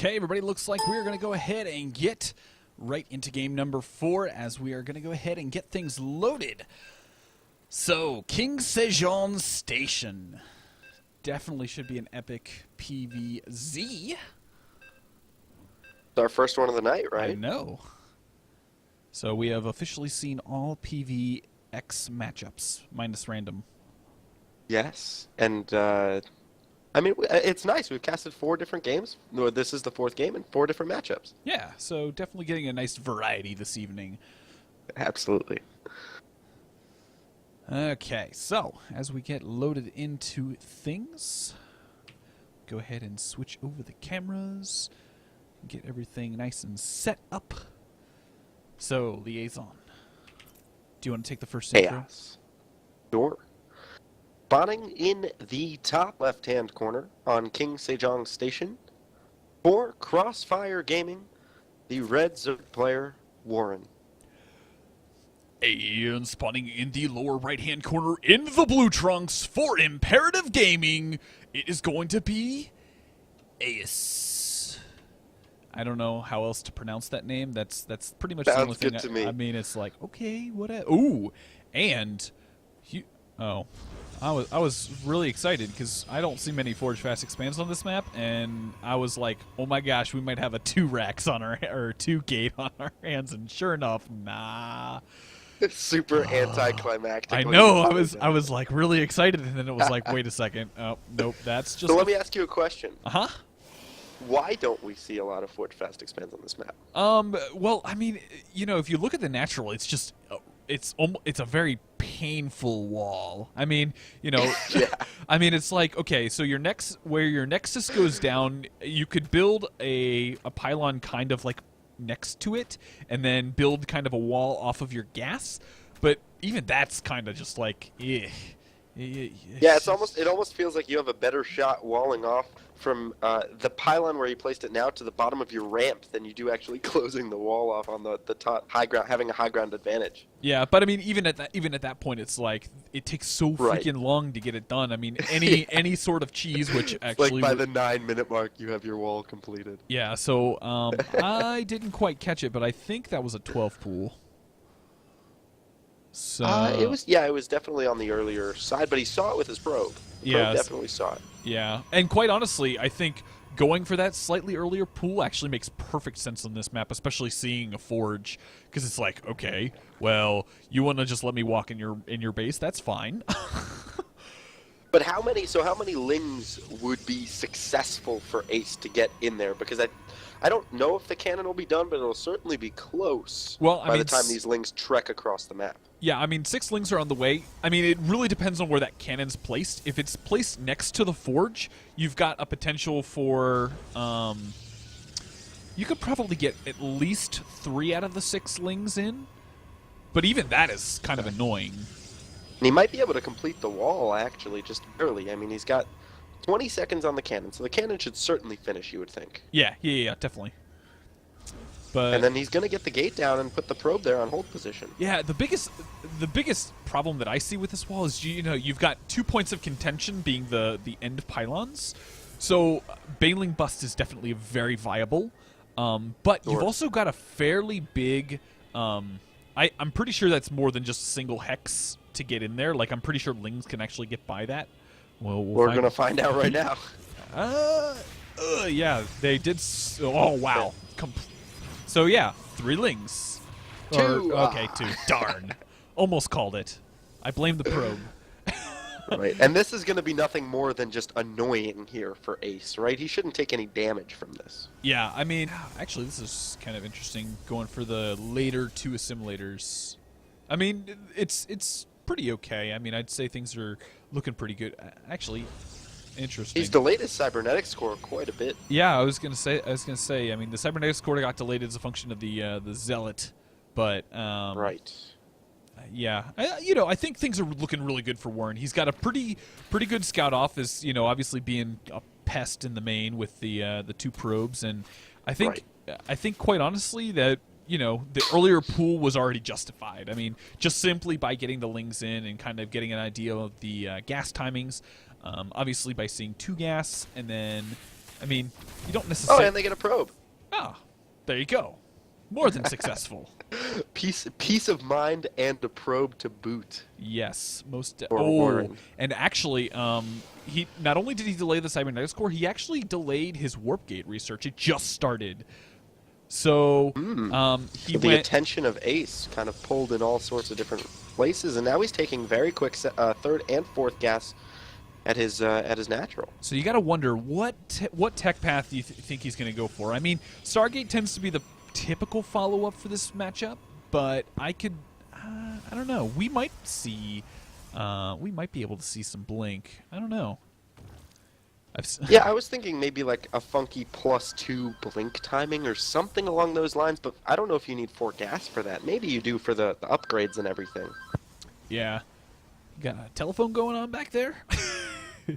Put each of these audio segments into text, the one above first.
Okay, everybody, looks like we're going to go ahead and get right into game number 4 as we are going to go ahead and get things loaded. So, King Cha0S Station. Definitely should be an epic PvZ. It's our first one of the night, right? I know. So we have officially seen all PvX matchups, minus random. Yes, and I mean, it's nice. We've casted 4 different games. This is the 4th game and 4 different matchups. Yeah, so definitely getting a nice variety this evening. Absolutely. Okay, so as we get loaded into things, go ahead and switch over the cameras, get everything nice and set up. So, Liaison, do you want to take the first intro? AeiS. Sure. Spawning in the top left-hand corner on King Cha0S Station for Crossfire Gaming, the red Zerg player, WarreN. And spawning in the lower right-hand corner in the blue trunks for Imperative Gaming, it is going to be AeiS. I don't know how else to pronounce that name. That's pretty much the only thing. Sounds good to me. I mean, it's like, okay, what? Ooh, and I was really excited because I don't see many Forge Fast expands on this map, and I was like, oh my gosh, we might have a 2 racks on our or 2 gate on our hands, and sure enough, nah. Super anticlimactic. I know. I was like really excited, and then it was like, wait a second. Oh, nope. That's just. So let me ask you a question. Uh-huh. Why don't we see a lot of Forge Fast expands on this map? Well, I mean, you know, if you look at the natural, it's just it's a very painful wall. I mean, you know, Yeah. I mean, it's like, okay, so where your nexus goes down, you could build a pylon kind of like next to it, and then build kind of a wall off of your gas. But even that's kind of just like, yeah, it almost feels like you have a better shot walling off from the pylon where you placed it now to the bottom of your ramp than you do actually closing the wall off on the top high ground, having a high ground advantage. Yeah, but I mean, even at that point, it's like it takes so freaking long to get it done. I mean, any sort of cheese, which actually like by the 9-minute mark, you have your wall completed. Yeah, so I didn't quite catch it, but I think that was a 12 pool. So it was definitely on the earlier side, but he saw it with his probe. The probe definitely saw it. Yeah, and quite honestly, I think going for that slightly earlier pool actually makes perfect sense on this map, especially seeing a forge, because it's like, okay, well, you want to just let me walk in your base? That's fine. But how many lings would be successful for AeiS to get in there? Because I don't know if the cannon will be done, but it'll certainly be close by the time these lings trek across the map. Yeah, I mean, 6 lings are on the way. I mean, it really depends on where that cannon's placed. If it's placed next to the forge, you've got a potential for... you could probably get at least 3 out of the 6 lings in. But even that is kind of annoying. And he might be able to complete the wall, actually, just barely. I mean, he's got 20 seconds on the cannon, so the cannon should certainly finish, you would think. Yeah, definitely. But and then he's going to get the gate down and put the probe there on hold position. Yeah, the biggest problem that I see with this wall is, you know, you've got 2 points of contention being the end pylons. So Baneling Bust is definitely very viable. But you've also got a fairly big... I'm pretty sure that's more than just a single hex to get in there. Like, I'm pretty sure lings can actually get by that. Well, we're going to find out right now. Yeah, they did... Oh, wow. So, yeah, 3 lings. 2. Okay, 2. Darn. Almost called it. I blame the probe. Right, and this is going to be nothing more than just annoying here for AeiS, right? He shouldn't take any damage from this. Yeah, I mean, actually, this is kind of interesting, going for the later 2 assimilators. I mean, it's pretty okay. I mean, I'd say things are looking pretty good. Actually, interesting. He's delayed his cybernetic score quite a bit. Yeah, I was gonna say. I mean, the cybernetic score got delayed as a function of the zealot, but right. Yeah, you know, I think things are looking really good for WarreN. He's got a pretty good scout off, as you know, obviously being a pest in the main with the 2 probes, and I think quite honestly that, you know, the earlier pool was already justified. I mean, just simply by getting the lings in and kind of getting an idea of the gas timings. Obviously, by seeing 2 gas and then I mean, you don't Oh, necessarily... and they get a probe. Ah, there you go. More than successful. Peace of mind and a probe to boot. Yes, most. WarreN. And actually, he not only did he delay the cybernetics core, he actually delayed his warp gate research. It just started. So The attention of AeiS kind of pulled in all sorts of different places, and now he's taking very quick third and fourth gas at his natural. So you got to wonder what tech path do you think he's going to go for? I mean, Stargate tends to be the typical follow-up for this matchup, but I don't know. We might see, we might be able to see some blink. I don't know. Yeah, I was thinking maybe like a funky +2 blink timing or something along those lines, but I don't know if you need 4 gas for that. Maybe you do for the upgrades and everything. Yeah. You got a telephone going on back there?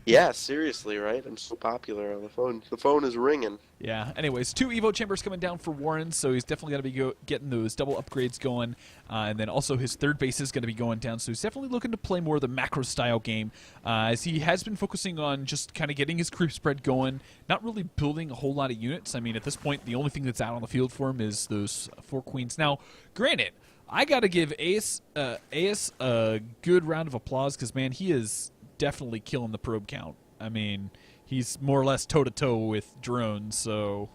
Yeah, seriously, right? I'm so popular on the phone. The phone is ringing. Yeah. Anyways, 2 Evo chambers coming down for WarreN, so he's definitely going to be getting those double upgrades going. And then also his third base is going to be going down, so he's definitely looking to play more of the macro-style game, as he has been focusing on just kind of getting his creep spread going, not really building a whole lot of units. I mean, at this point, the only thing that's out on the field for him is those 4 queens. Now, granted, I got to give AeiS a good round of applause because, man, he is definitely killing the probe count. I mean, he's more or less toe-to-toe with drones, so...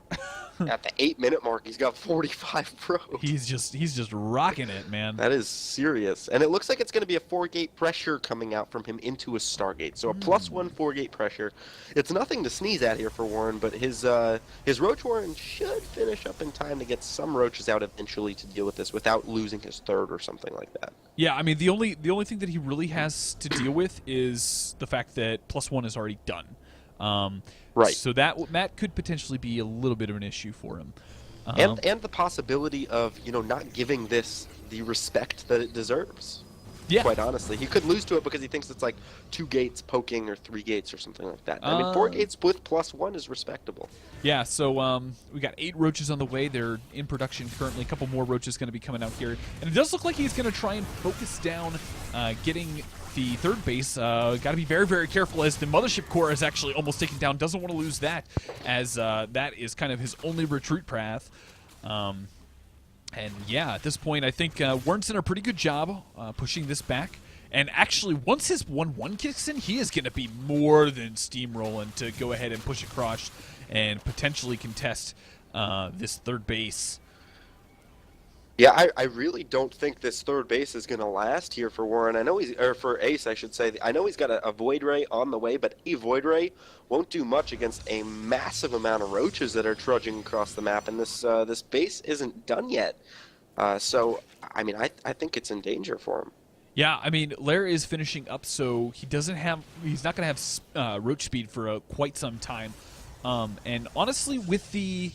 At the 8-minute mark, he's got 45 probes. He's just rocking it, man. That is serious. And it looks like it's going to be a 4-gate pressure coming out from him into a Stargate. So a +1 4-gate pressure. It's nothing to sneeze at here for WarreN, but his Roach WarreN should finish up in time to get some Roaches out eventually to deal with this without losing his third or something like that. Yeah, I mean, the only thing that he really has to deal with is the fact that +1 is already done. Right. So that could potentially be a little bit of an issue for him. And the possibility of, not giving this the respect that it deserves. Yeah. Quite honestly. He could lose to it because he thinks it's like 2 gates poking or 3 gates or something like that. I mean, 4 gates with +1 is respectable. Yeah, so we got 8 Roaches on the way. They're in production currently. A couple more Roaches going to be coming out here. And it does look like he's going to try and focus down getting the third base. Got to be very, very careful as the Mothership Core is actually almost taken down. Doesn't want to lose that, as that is kind of his only retreat path. And yeah, at this point, I think WarreN's done a pretty good job pushing this back. And actually, once his 1-1 kicks in, he is going to be more than steamrolling to go ahead and push across and potentially contest this third base. Yeah, I really don't think this third base is going to last here for WarreN. I know for AeiS, I should say. I know he's got a Void Ray on the way, but a Void Ray won't do much against a massive amount of Roaches that are trudging across the map, and this base isn't done yet. So, I mean, I think it's in danger for him. Yeah, I mean, Lair is finishing up, so he's not going to have Roach speed for quite some time. And honestly, with the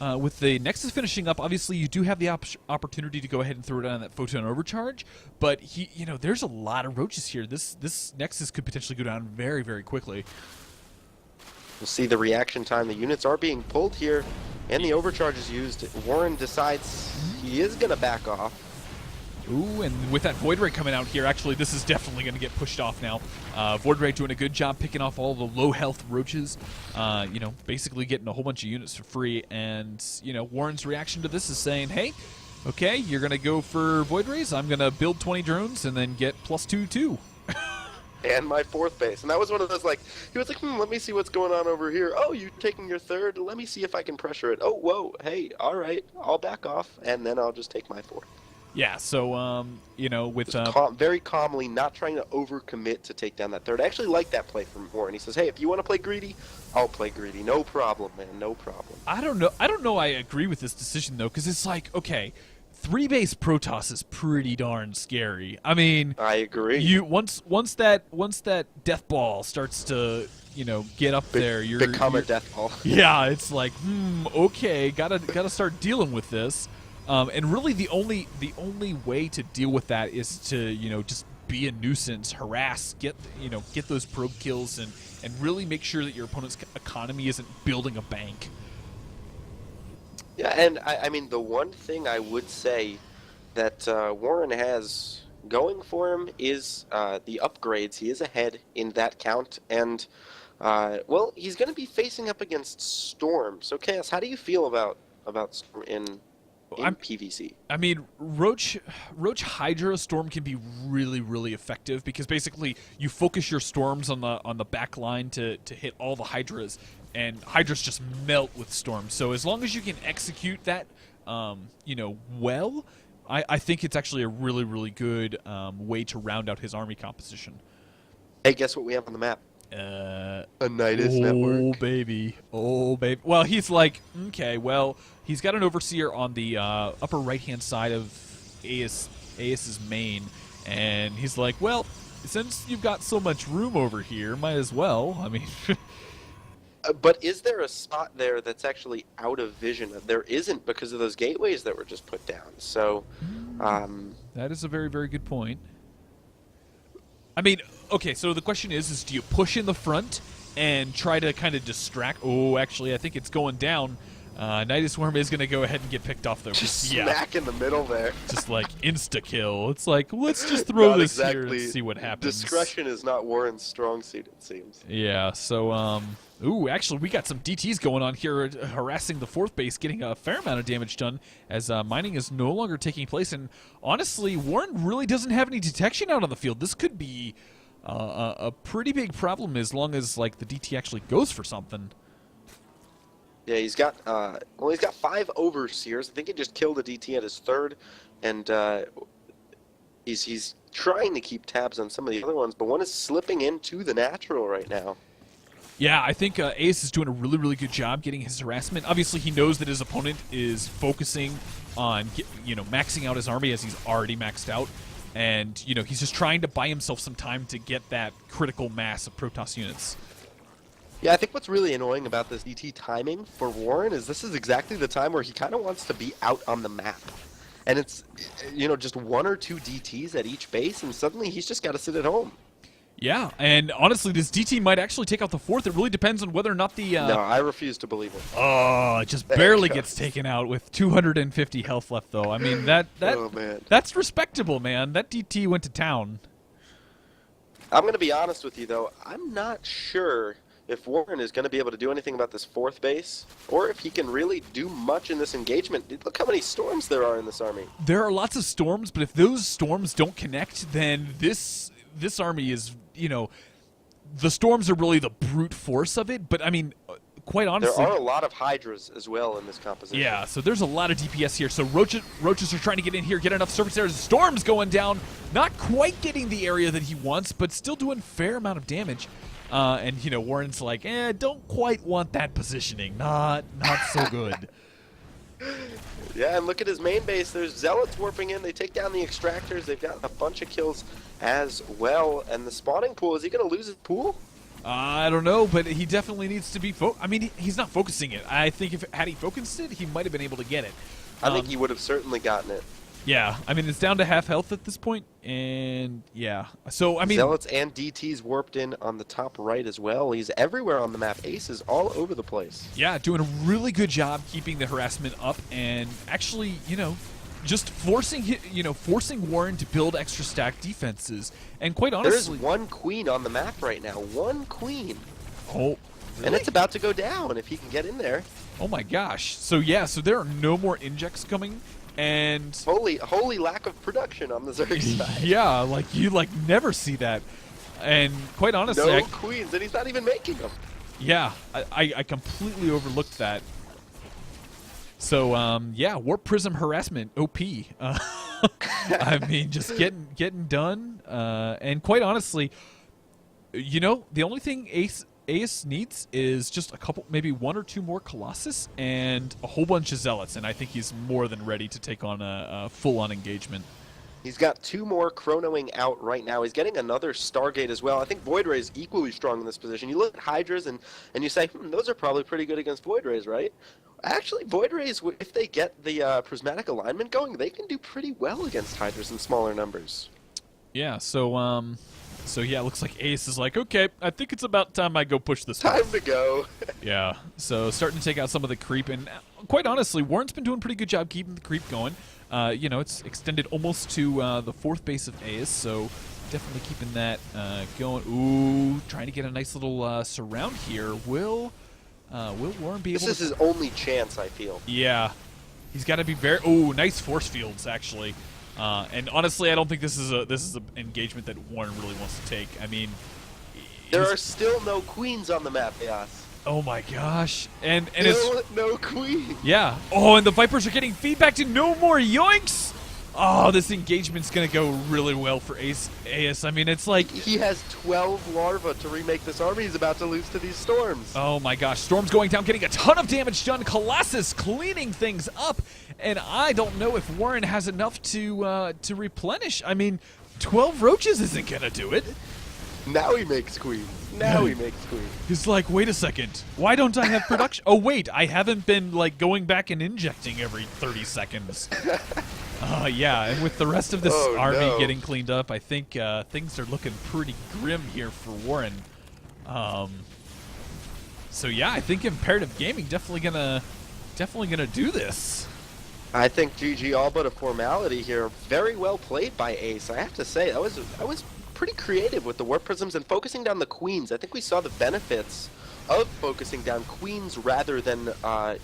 Nexus finishing up, obviously you do have the opportunity to go ahead and throw down that Photon Overcharge, but there's a lot of Roaches here. This Nexus could potentially go down very, very quickly. We'll see the reaction time. The units are being pulled here, and the Overcharge is used. WarreN decides he is going to back off. Ooh, and with that Void Ray coming out here, actually, this is definitely going to get pushed off now. Void Ray doing a good job picking off all the low-health Roaches, basically getting a whole bunch of units for free. And, WarreN's reaction to this is saying, hey, okay, you're going to go for Void Rays. I'm going to build 20 drones and then get +2 too. And my 4th base. And that was one of those, he was like, let me see what's going on over here. Oh, you're taking your 3rd? Let me see if I can pressure it. Oh, whoa, hey, all right, I'll back off, and then I'll just take my 4th. Yeah, so, with... very calmly, not trying to overcommit to take down that 3rd. I actually like that play from WarreN. He says, hey, if you want to play greedy, I'll play greedy. No problem, man, no problem. I don't know I agree with this decision, though, because it's like, okay, 3-base Protoss is pretty darn scary. I mean... I agree. Once that death ball starts to... get up there. You're a death ball. Yeah, it's like, okay, gotta start dealing with this. And really, the only way to deal with that is to just be a nuisance, harass, get those probe kills, and really make sure that your opponent's economy isn't building a bank. Yeah, and I mean the one thing I would say that WarreN has going for him is the upgrades. He is ahead in that count, and Well, he's going to be facing up against Storm. So, Chaos, how do you feel about Storm in PvC? I mean, Roach Hydra Storm can be really, really effective because basically you focus your Storms on the back line to hit all the Hydras, and Hydras just melt with Storm. So as long as you can execute that, well, I think it's actually a really, really good way to round out his army composition. Hey, guess what we have on the map? A AeiS network. Oh, baby. Well, he's like, okay, well, he's got an Overseer on the upper right-hand side of AeiS's main, and he's like, well, since you've got so much room over here, might as well. I mean... But is there a spot there that's actually out of vision? There isn't because of those gateways that were just put down. So, that is a very, very good point. I mean, okay, so the question is do you push in the front and try to kind of distract? Oh, actually, I think it's going down. AeiS Worm is going to go ahead and get picked off, though. Just smack in the middle there. Just like insta-kill. It's like, let's just throw this here and see what happens. Discretion is not WarreN's strong suit, it seems. Yeah, so, ooh, actually, we got some DTs going on here, harassing the fourth base, getting a fair amount of damage done, as mining is no longer taking place. And honestly, WarreN really doesn't have any detection out on the field. This could be a pretty big problem as long as, like, the DT actually goes for something. Yeah, he's got, he's got 5 Overseers. I think he just killed a DT at his third, and he's trying to keep tabs on some of the other ones, but one is slipping into the natural right now. Yeah, I think AeiS is doing a really, really good job getting his harassment. Obviously, he knows that his opponent is focusing on, maxing out his army as he's already maxed out. And, he's just trying to buy himself some time to get that critical mass of Protoss units. Yeah, I think what's really annoying about this DT timing for WarreN is this is exactly the time where he kind of wants to be out on the map. And it's, just 1 or 2 DTs at each base, and suddenly he's just got to sit at home. Yeah, and honestly, this DT might actually take out the fourth. It really depends on whether or not the... No, I refuse to believe it. Oh, it just barely gets taken out with 250 health left, though. I mean, oh, man. That's respectable, man. That DT went to town. I'm going to be honest with you, though. I'm not sure if WarreN is going to be able to do anything about this fourth base, or if he can really do much in this engagement. Look how many storms there are in this army. There are lots of storms, but if those storms don't connect, then this army is, the storms are really the brute force of it. But I mean, quite honestly, there are a lot of Hydras as well in this composition. Yeah, so there's a lot of DPS here. So Roaches are trying to get in here, get enough surface areas. Storm's going down, not quite getting the area that he wants, but still doing a fair amount of damage. And WarreN's like, don't quite want that positioning. Not so good. Yeah, and look at his main base. There's Zealots warping in. They take down the Extractors. They've got a bunch of kills as well. And the spawning pool, is he going to lose his pool? I don't know, but he definitely needs to be I mean, he's not focusing it. I think had he focused it, he might have been able to get it. I think he would have certainly gotten it. Yeah, I mean, it's down to half health at this point, and yeah. So, I mean... Zealots and DTs warped in on the top right as well. He's everywhere on the map. AeiS is all over the place. Yeah, doing a really good job keeping the harassment up and actually, just forcing WarreN to build extra stack defenses. And quite honestly... There's 1 queen on the map right now. 1 queen. Oh, really? And it's about to go down if he can get in there. Oh my gosh. So, yeah, so there are no more injects coming. And holy lack of production on the Zerg side. Yeah, you never see that. And quite honestly, no queens, and he's not even making them. Yeah, I completely overlooked that. So yeah, Warp Prism harassment, OP. I mean, just getting done. And quite honestly, the only thing AeiS needs is just a couple, maybe 1 or 2 more Colossus and a whole bunch of Zealots, and I think he's more than ready to take on a full-on engagement. He's got 2 more Chronoing out right now. He's getting another Stargate as well. I think Void Ray is equally strong in this position. You look at Hydras and you say, those are probably pretty good against Void Rays, right? Actually, Void Rays, if they get the prismatic alignment going, they can do pretty well against Hydras in smaller numbers. Yeah, so yeah, it looks like AeiS is like, okay, I think it's about time I go push this Time to go. Yeah, so starting to take out some of the creep, and quite honestly, WarreN's been doing a pretty good job keeping the creep going. It's extended almost to the 4th base of AeiS, so definitely keeping that going. Ooh, trying to get a nice little surround here. Will WarreN be able to... This is his only chance, I feel. Yeah. He's got to be very... Ooh, nice force fields, actually. And honestly, I don't think this is an engagement that WarreN really wants to take. I mean... There are still no queens on the map, AeiS. Oh my gosh. And still no queen. Yeah. Oh, and the Vipers are getting feedback to no more yoinks. Oh, this engagement's going to go really well for AeiS. I mean, it's like... He has 12 larvae to remake this army he's about to lose to these Storms. Oh my gosh. Storm's going down, getting a ton of damage done. Colossus cleaning things up. And I don't know if WarreN has enough to replenish. I mean, 12 roaches isn't going to do it. Now he makes queens. Now he makes queens. He's like, wait a second. Why don't I have production? Oh, wait. I haven't been, like, going back and injecting every 30 seconds. Yeah, and with the rest of this army getting cleaned up, I think things are looking pretty grim here for WarreN. So yeah, I think Imperative Gaming definitely gonna do this. I think GG all but a formality here. Very well played by AeiS. I have to say, that was pretty creative with the warp prisms and focusing down the queens. I think we saw the benefits of focusing down queens rather than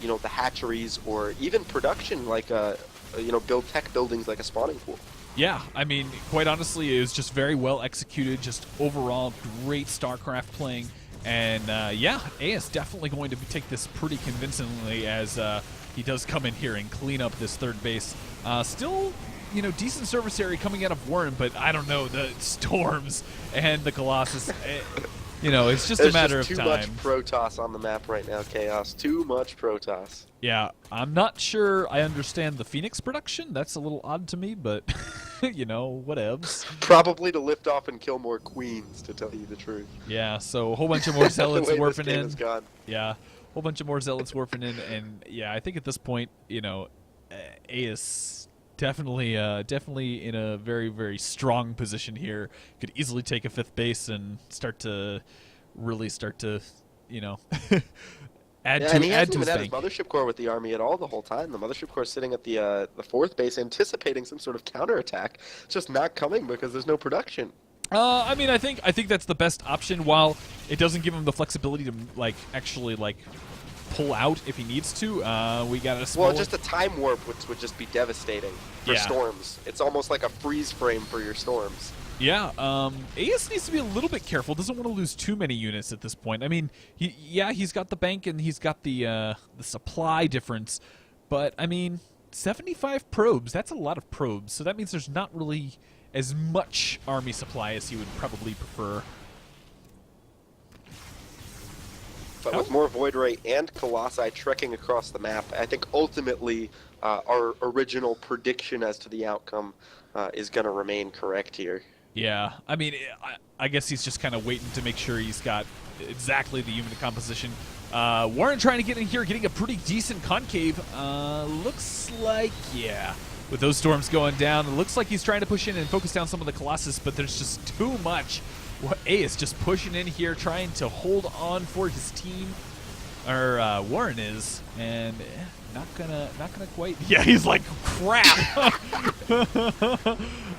you know, the hatcheries or even production like you know, build tech buildings like a spawning pool. Yeah, I mean, quite honestly, it was just very well executed, just overall great StarCraft playing, and yeah, AeiS definitely going to take this pretty convincingly as he does come in here and clean up this third base. Still, you know, decent service area coming out of WarreN, but I don't know, the Storms and the Colossus, you know, it's just a matter of time. There's too much Protoss on the map right now, Cha0S. Too much Protoss. Yeah, I'm not sure I understand the Phoenix production. That's a little odd to me, but, you know, whatevs. Probably to lift off and kill more queens, to tell you the truth. Yeah, so a whole bunch of more Zealots warping in. Gone. Yeah, a whole bunch of more Zealots warping in, and yeah, I think at this point, you know, AeiS definitely in a very, very strong position here. Could easily take a 5th base and really start to, you know, add to he hasn't even had his his Mothership Core with the army at all the whole time. The Mothership Core is sitting at the 4th base, anticipating some sort of counterattack. It's just not coming because there's no production. I mean, I think that's the best option. While it doesn't give him the flexibility to actually pull out if he needs to. We got a small... Well, just a time warp would just be devastating for Storms. It's almost like a freeze frame for your Storms. Yeah, AeiS needs to be a little bit careful. Doesn't want to lose too many units at this point. I mean, he's got the bank and he's got the supply difference, but I mean, 75 probes. That's a lot of probes. So that means there's not really as much army supply as he would probably prefer. But with more Void Ray and Colossi trekking across the map, I think ultimately our original prediction as to the outcome is going to remain correct here. Yeah, I mean, I guess he's just kind of waiting to make sure he's got exactly the unit composition. WarreN trying to get in here, getting a pretty decent concave. Looks like, yeah, with those Storms going down, it looks like he's trying to push in and focus down some of the Colossus, but there's just too much. AeiS just pushing in here, trying to hold on for his team, or WarreN is, and not gonna quite. Yeah, he's like, crap.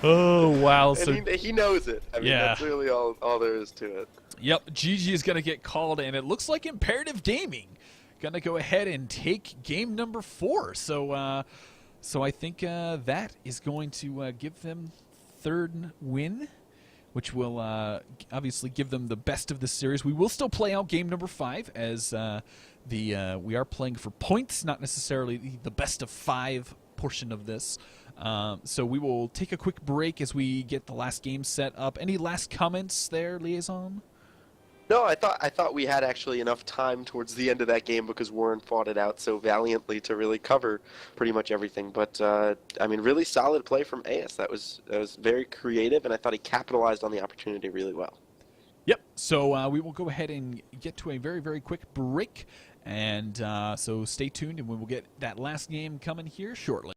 Oh wow! And so he knows it. I mean, that's really all there is to it. Yep, GG is gonna get called, and it looks like Imperative Gaming gonna go ahead and take game number 4. So, so I think that is going to give them 3rd win, which will obviously give them the best of the series. We will still play out game number 5 as we are playing for points, not necessarily the best of 5 portion of this. So we will take a quick break as we get the last game set up. Any last comments there, Liaison? No, I thought we had actually enough time towards the end of that game because WarreN fought it out so valiantly to really cover pretty much everything. But I mean, really solid play from AeiS. That was very creative, and I thought he capitalized on the opportunity really well. Yep. So we will go ahead and get to a very, very quick break, and so stay tuned, and we will get that last game coming here shortly.